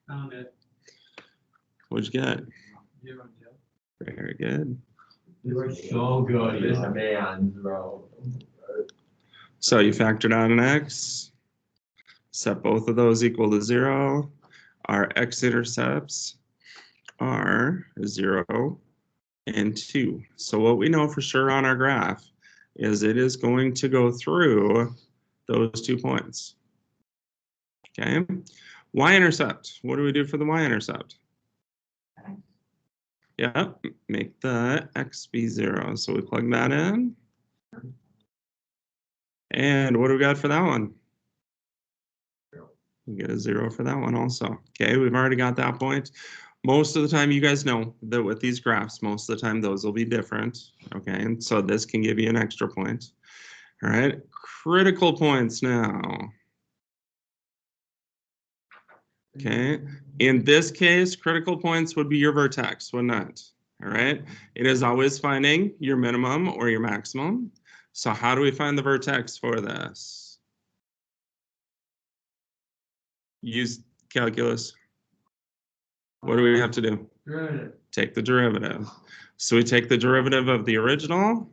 Found it. What'd you get? 0, 0. Very good. You were so good, man, bro. So you factored out an x, set both of those equal to 0. Our x-intercepts are 0 and 2. So what we know for sure on our graph is it is going to go through those 2 points. Okay. Y-intercept. What do we do for the y-intercept? Yeah, make the x be 0. So we plug that in. And what do we got for that one? We get a 0 for that one also. Okay, we've already got that point. Most of the time, you guys know that with these graphs, most of the time those will be different. Okay, and so this can give you an extra point. All right, critical points now. Okay, in this case, critical points would be your vertex, wouldn't it? All right, it is always finding your minimum or your maximum. So how do we find the vertex for this? Use calculus. What do we have to do? Derivative. Take the derivative. So we take the derivative of the original,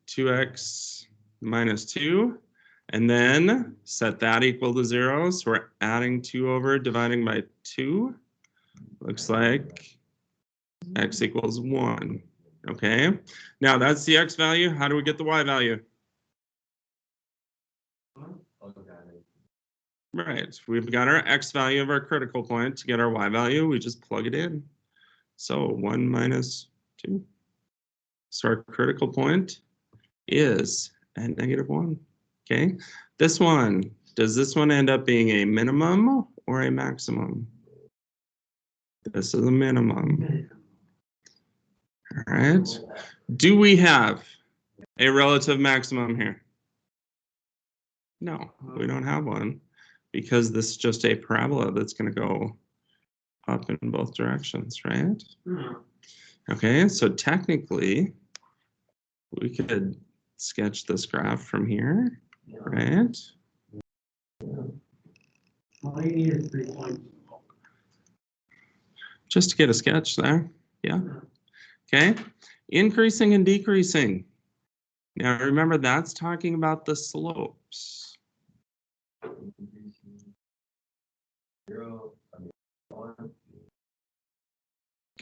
2x minus 2, and then set that equal to 0. So we're adding 2 over, dividing by 2. Looks like x equals 1. Okay, now that's the x value. How do we get the y value? Right, we've got our x value of our critical point. To get our y value, we just plug it in. So 1 minus 2. So our critical point is at -1. Okay, this one, does this one end up being a minimum or a maximum? This is a minimum. All right, do we have a relative maximum here? No, we don't have one because this is just a parabola that's going to go up in both directions, right? Okay, so technically, we could sketch this graph from here, right? All you need is 3 points. Just to get a sketch there, yeah. Okay, increasing and decreasing. Now remember, that's talking about the slopes.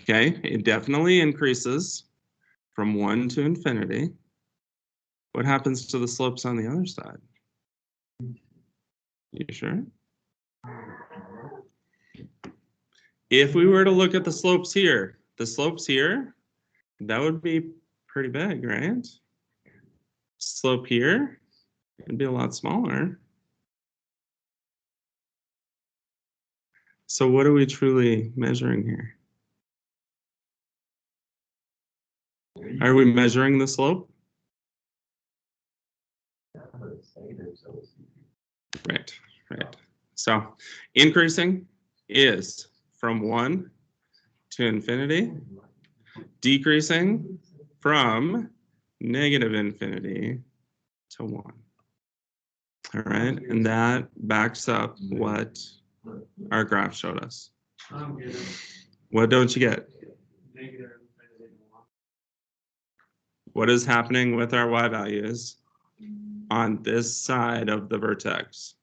Okay, it definitely increases from 1 to infinity. What happens to the slopes on the other side? You sure? If we were to look at the slopes here, that would be pretty big, right? Slope here would be a lot smaller. So what are we truly measuring here? Are we measuring the slope? Right, right. So increasing is from 1 to infinity, decreasing from -infinity to 1. All right, and that backs up what our graph showed us. I don't get it. What don't you get? Negative. What is happening with our y values on this side of the vertex?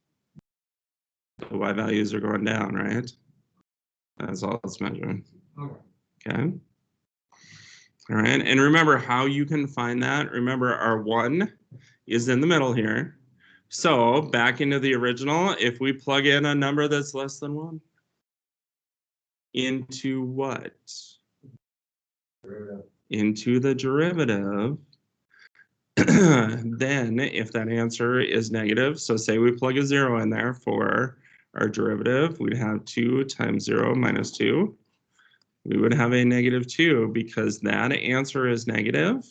The y values are going down, right? That's all it's measuring. Okay. All right, and remember how you can find that. Remember, our 1 is in the middle here. So back into the original, if we plug in a number that's less than 1, into what? Into the derivative. Then if that answer is negative, so say we plug a 0 in there for our derivative, we'd have 2 times 0 minus 2. We would have a -2 because that answer is negative.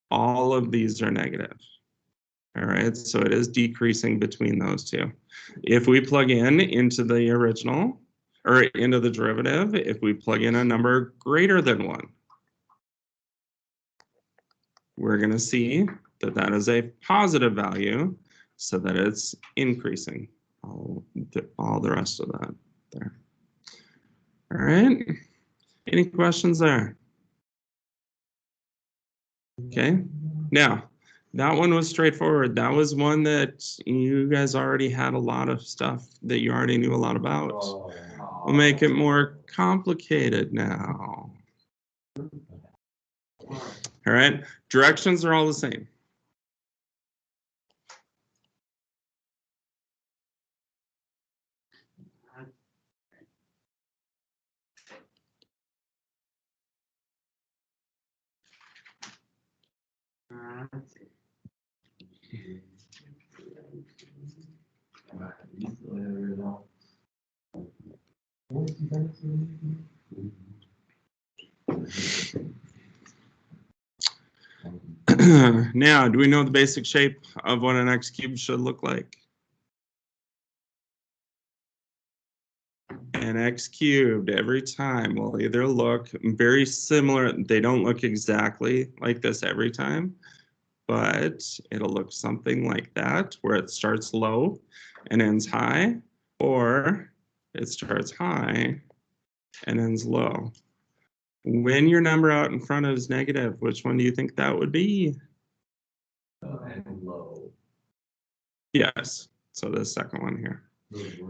All of these are negative. All right, so it is decreasing between those two. If we plug in into the original, or into the derivative, if we plug in a number greater than 1, we're going to see that that is a positive value, so that it's increasing all the rest of that there. All right. Any questions there? Okay. Now, that one was straightforward. That was one that you guys already had a lot of stuff that you already knew a lot about. We'll make it more complicated now. All right. Directions are all the same. Let's see. Now, do we know the basic shape of what an x cubed should look like? An x cubed every time will either look very similar. They don't look exactly like this every time, but it'll look something like that, where it starts low and ends high, or it starts high and ends low. When your number out in front is negative, which one do you think that would be? And low. Yes, so the second one here.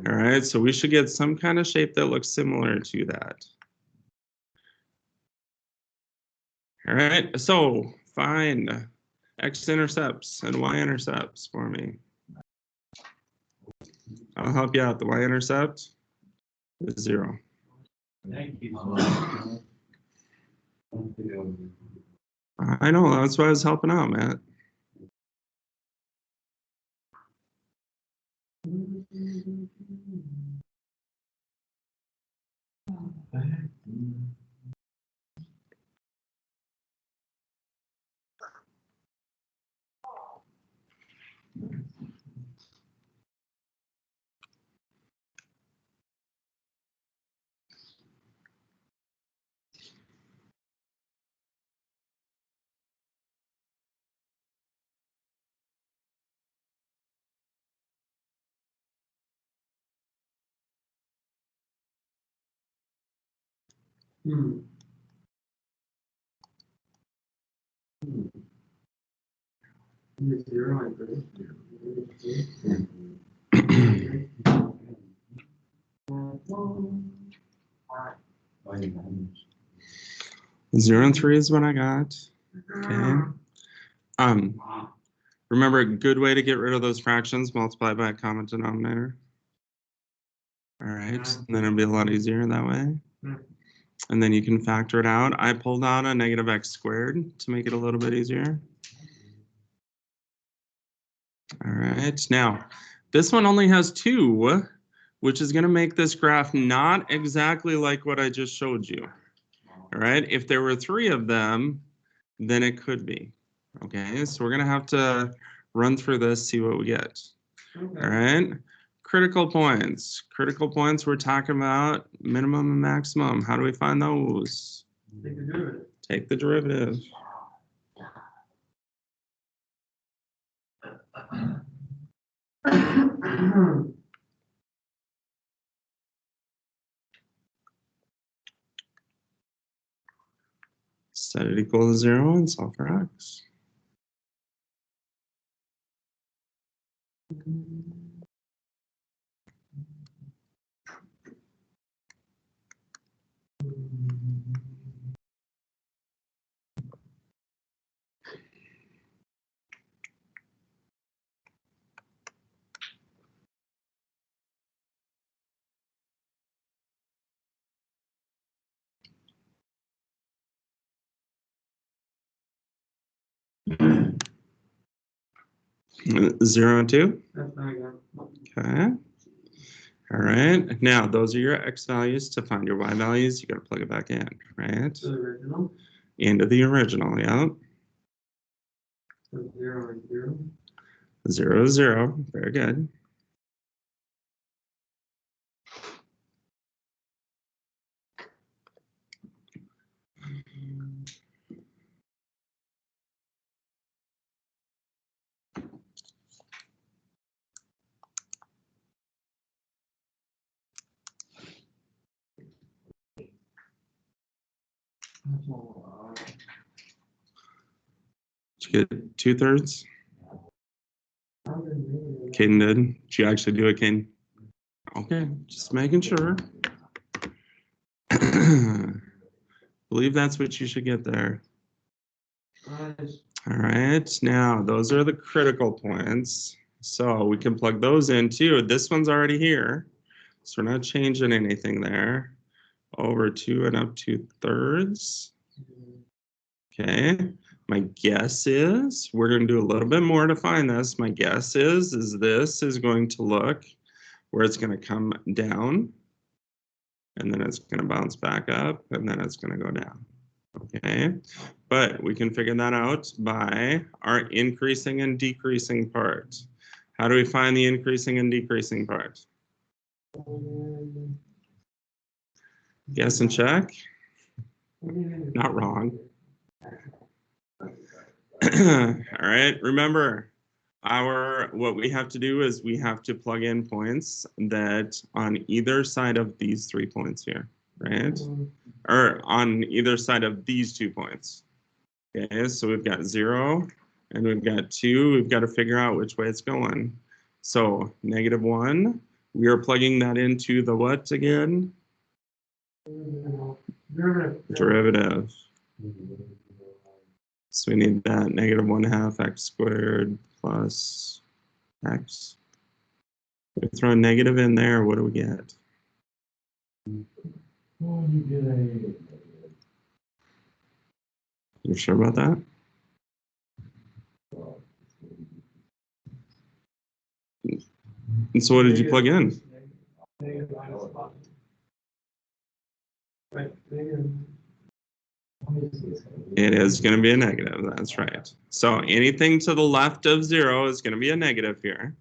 All right, so we should get some kind of shape that looks similar to that. All right, so find x-intercepts and y-intercepts for me. I'll help you out. The y-intercept is 0. Thank you. I know, that's why I was helping out, Matt. Zero and three. 0 and 3 is what I got. Okay. Remember, a good way to get rid of those fractions, multiply by a common denominator. All right, and then it'll be a lot easier that way. And then you can factor it out. I pulled out a negative x squared to make it a little bit easier. All right, now this one only has 2, which is going to make this graph not exactly like what I just showed you. All right, if there were 3 of them, then it could be. Okay, so we're going to have to run through this, see what we get. Okay. All right, critical points. Critical points, we're talking about minimum and maximum. How do we find those? Take the derivative. Take the derivative. Set it equal to 0 and solve for x. Zero and 2. That's what I got. Okay. All right. Now, those are your x values. To find your y values, you got to plug it back in, right? The original. Into the original, yeah. So 0 and 0. 0 is 0. Very good. Did you get 2/3? Caden did. Did you actually do it, Caden? Okay, just making sure. Believe that's what you should get there. Nice. All right, now those are the critical points. So we can plug those in too. This one's already here. So we're not changing anything there. Over 2 and up 2/3. Okay, my guess is we're going to do a little bit more to find this. My guess is this is going to look where it's going to come down, and then it's going to bounce back up, and then it's going to go down. Okay, but we can figure that out by our increasing and decreasing part. How do we find the increasing and decreasing part? Guess and check. Not wrong. All right, remember, what we have to do is we have to plug in points that on either side of these 3 points here, right? Or on either side of these 2 points. Okay, so we've got 0 and we've got 2. We've got to figure out which way it's going. So -1, we are plugging that into the what again? Derivative. So we need that -1/2 x squared plus x. We throw a negative in there, what do we get? You sure about that? And so what did you plug in? It is going to be a negative, that's right. So anything to the left of 0 is going to be a negative here.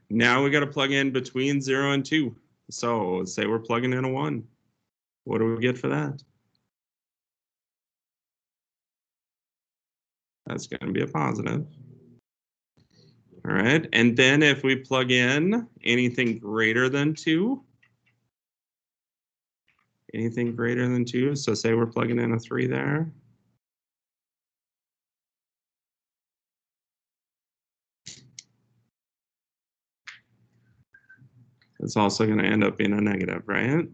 Now we got to plug in between 0 and 2. So say we're plugging in a 1. What do we get for that? That's going to be a positive. All right, and then if we plug in anything greater than 2, anything greater than 2, so say we're plugging in a 3 there. It's also going to end up being a negative, right?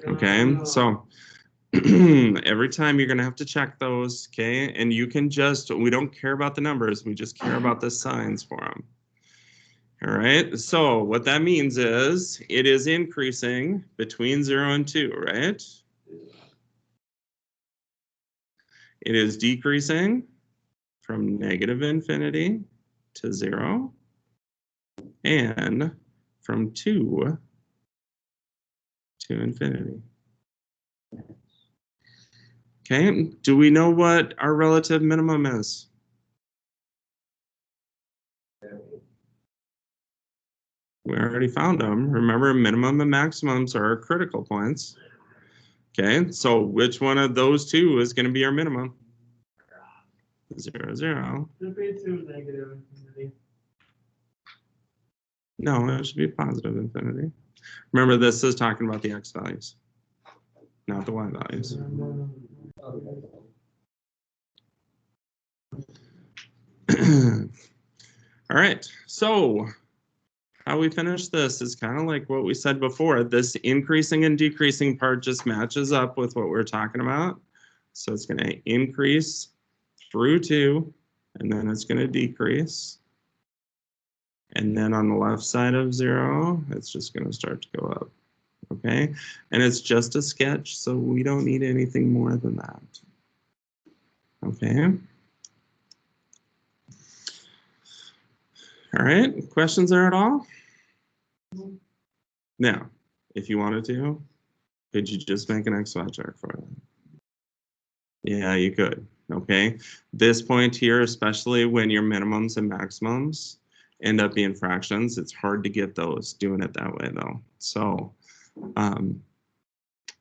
Okay, so every time you're going to have to check those, okay? And you can we don't care about the numbers, we just care about the signs for them. All right, so what that means is it is increasing between 0 and 2, right? It is decreasing from -infinity to 0 and from 2 to infinity. Okay, do we know what our relative minimum is? We already found them. Remember, minimum and maximums are our critical points. Okay, so which one of those 2 is going to be our minimum? 0, 0. Should be 2 negative infinity. No, it should be positive infinity. Remember, this is talking about the x values, not the y values. All right, so how we finish this is kind of like what we said before. This increasing and decreasing part just matches up with what we're talking about. So it's going to increase through 2, and then it's going to decrease. And then on the left side of 0, it's just going to start to go up. Okay, and it's just a sketch, so we don't need anything more than that. Okay. All right, questions there at all? Now, if you wanted to, could you just make an XY chart for it? Yeah, you could. Okay, this point here, especially when your minimums and maximums end up being fractions, it's hard to get those doing it that way though. So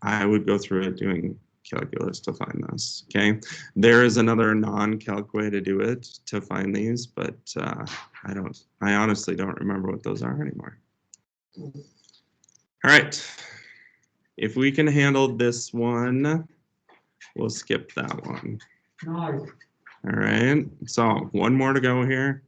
I would go through it doing calculus to find this. Okay, there is another non-calc way to do it to find these, but I honestly don't remember what those are anymore. All right, if we can handle this one we'll skip that one. Nice. All right, so one more to go here.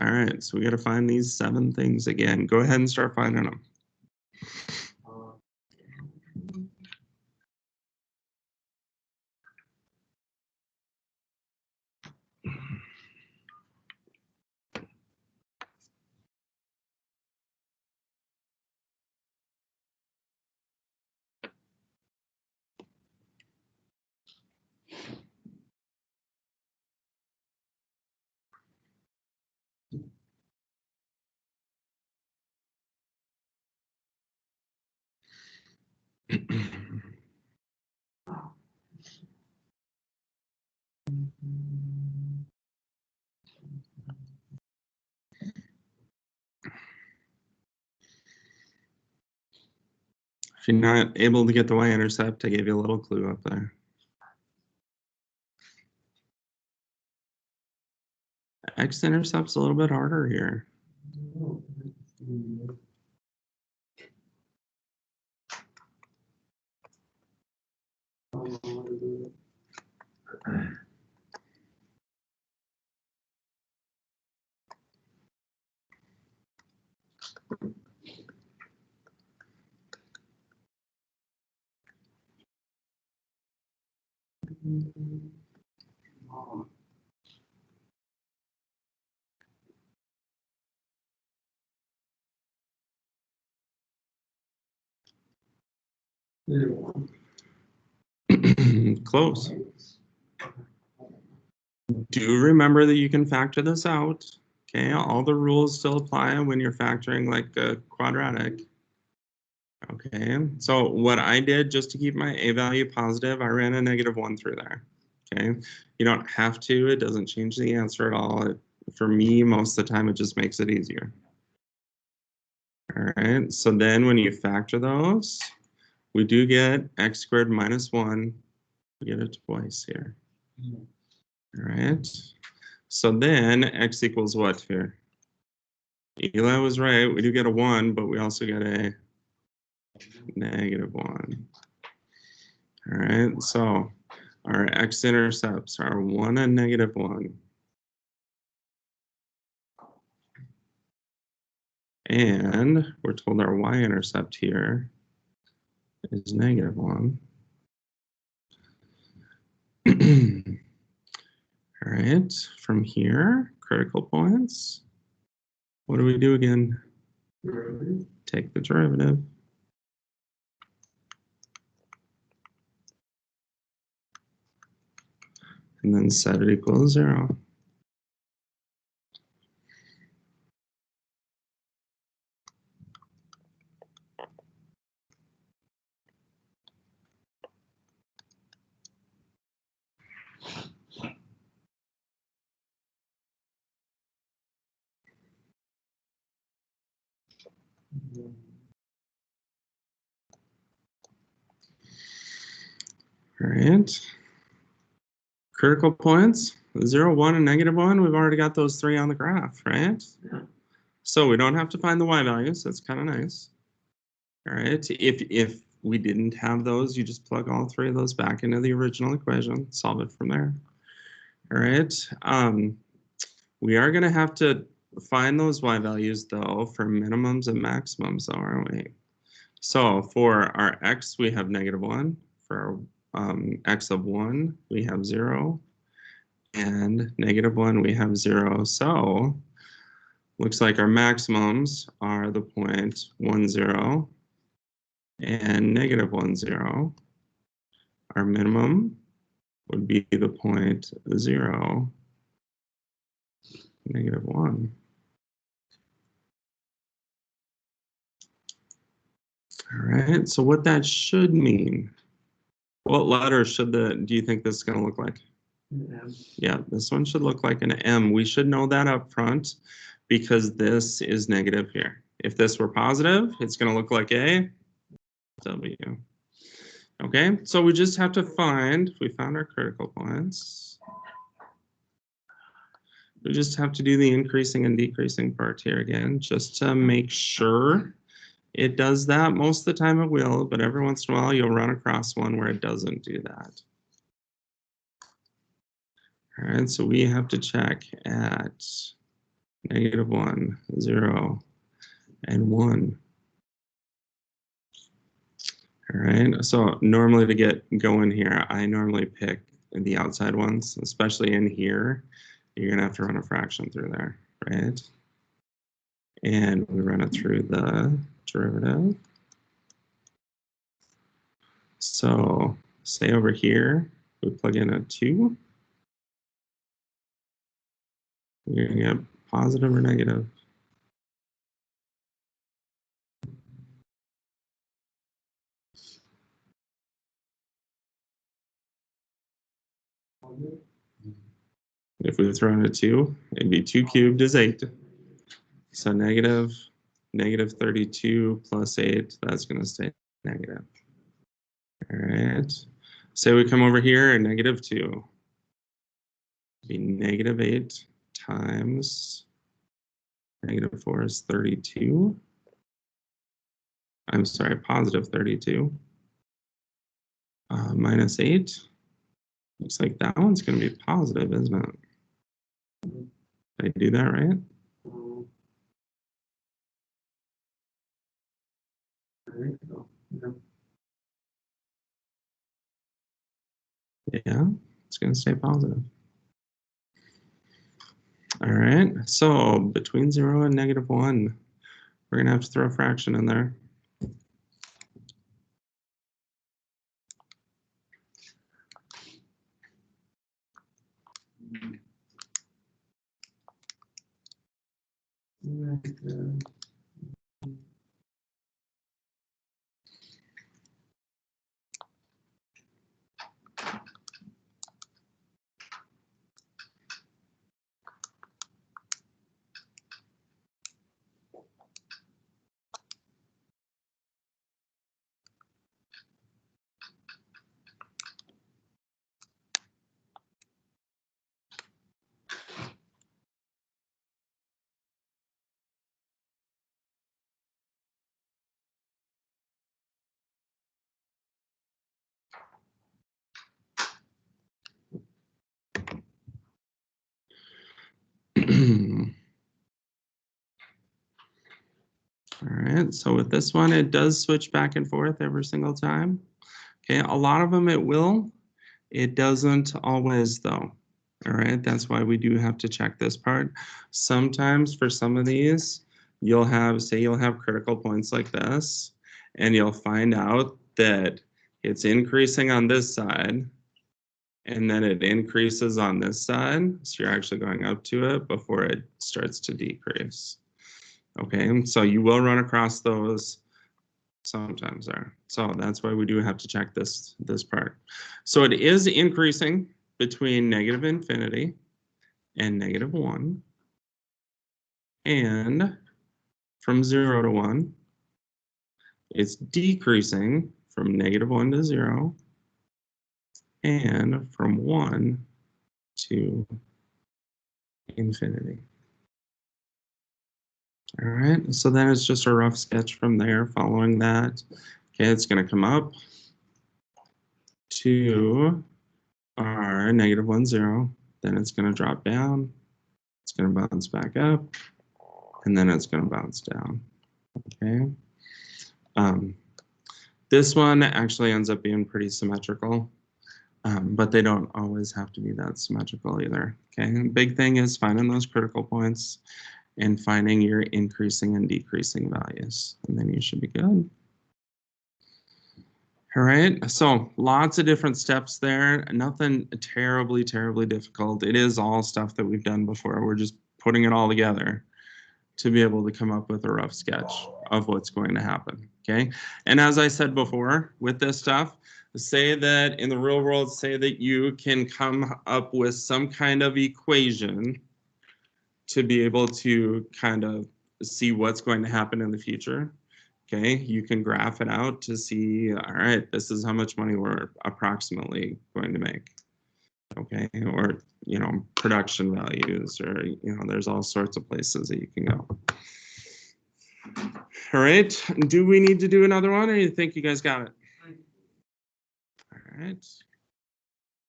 All right, so we got to find these 7 things again. Go ahead and start finding them. If you're not able to get the y-intercept, I gave you a little clue up there. X-intercept's a little bit harder here. Close. Do remember that you can factor this out. Okay, all the rules still apply when you're factoring like a quadratic. Okay, so what I did just to keep my a value positive, I ran a -1 through there. Okay, you don't have to, it doesn't change the answer at all. For me, most of the time, it just makes it easier. All right, so then when you factor those, we do get x squared minus 1. We get it twice here. All right, so then x equals what here? Eli was right, we do get a 1, but we also get a -1. All right, so our x-intercepts are 1 and -1. And we're told our y-intercept here is -1. All right, from here, critical points. What do we do again? Take the derivative. And then set it equal to 0. All right. Critical points, 0, 1, and -1. We've already got those 3 on the graph, right? Yeah. So we don't have to find the y values. That's kind of nice. All right. If we didn't have those, you just plug all 3 of those back into the original equation, solve it from there. All right. We are going to have to find those y values, though, for minimums and maximums, though, aren't we? So for our x, we have -1. For our x of 1, we have 0. And -1, we have 0. So looks like our maximums are the point 1, 0 and -1, 0. Our minimum would be the point 0, -1. All right, so what that should mean, what letter do you think this is going to look like? Yeah, this one should look like an M. We should know that up front because this is negative here. If this were positive, it's going to look like a W. Okay, so we just have to find, we found our critical points. We just have to do the increasing and decreasing part here again, just to make sure it does that. Most of the time it will, but every once in a while you'll run across one where it doesn't do that. All right, so we have to check at -1, 0, and 1. All right, so normally to get going here, I normally pick the outside ones, especially in here. You're gonna have to run a fraction through there, right? And we run it through the derivative. So say over here, we plug in a 2. You're gonna get positive or negative. If we throw in a 2, it'd be 2 cubed is 8. So negative 32 plus 8, that's going to stay negative. All right. Say we come over here and -2. It'd be -8 times -4 is 32. I'm sorry, positive 32. Minus 8. Looks like that one's going to be positive, isn't it? Did I do that right? I think so. Yeah. Yeah, it's going to stay positive. All right, so between 0 and -1, we're going to have to throw a fraction in there. All right, so with this one, it does switch back and forth every single time. Okay, a lot of them it will. It doesn't always though. All right, that's why we do have to check this part. Sometimes for some of these, you'll have, say you'll have critical points like this, and you'll find out that it's increasing on this side, and then it increases on this side. So you're actually going up to it before it starts to decrease. Okay, so you will run across those sometimes there. So that's why we do have to check this part. So it is increasing between -infinity and -1, and from 0 to 1, it's decreasing from -1 to 0, and from 1 to infinity. All right, so then it's just a rough sketch from there following that. Okay, it's going to come up to our -1, 0. Then it's going to drop down. It's going to bounce back up. And then it's going to bounce down. Okay. This one actually ends up being pretty symmetrical, but they don't always have to be that symmetrical either. Okay, and the big thing is finding those critical points and finding your increasing and decreasing values, and then you should be good. All right, so lots of different steps there. Nothing terribly difficult. It is all stuff that we've done before. We're just putting it all together to be able to come up with a rough sketch of what's going to happen, okay? And as I said before, with this stuff, say that in the real world, say that you can come up with some kind of equation to be able to kind of see what's going to happen in the future. Okay, you can graph it out to see, all right, this is how much money we're approximately going to make. Okay, or, you know, production values, or, you know, there's all sorts of places that you can go. All right, do we need to do another one, or you think you guys got it? All right.